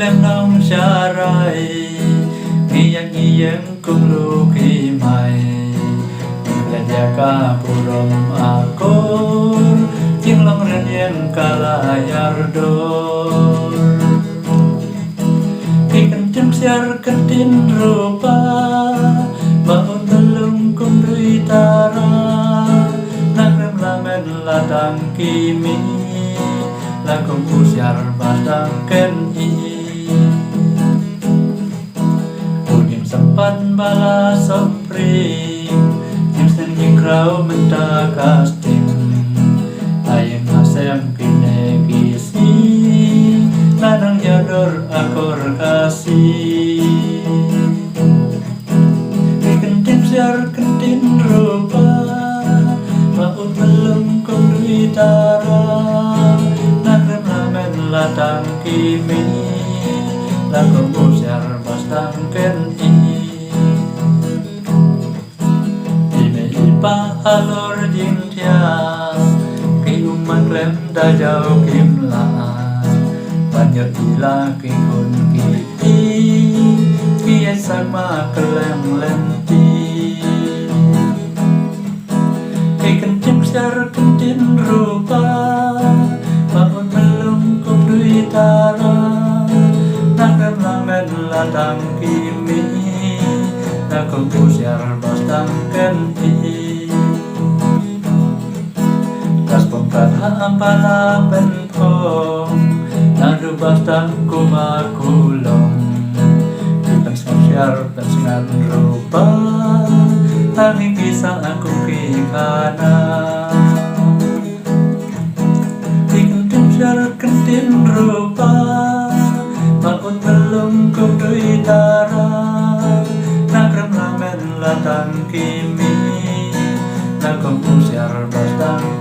lem nong syarai ngiyang ngiyang kung luki mai Jaga purom akur Jinglong renyen kalayar dor Kencem siar kentin rupa Bangun telung kum duitara Nagrem lamen ladang kimi Lakum usiar badang keni Udim sempat bala sopring Krau menta casting Ayem asem kine kisi Lanang yador akor kasih Kentin siar kentin rupa Maut belum kong duitara Nagrem lamen latang kimi Lakum usiar bastang keni Pahalor jintia Kiuman lem da jauh kimla Banyak gila kikun kiti Kiai sama kelem lenti Kencim siar kentin rupa Bangun belum kum duitara Nagrem lamen latang kimi Nakum usiar bastang kenti Ampala pentong Nadu bastang kumakulong Kita sosial pensingan rupa Tangi kisah aku kikana Kentin siar kentin rupa Maut belum kum duitara Nagrem lamen latang kimi Nakum usiar bastang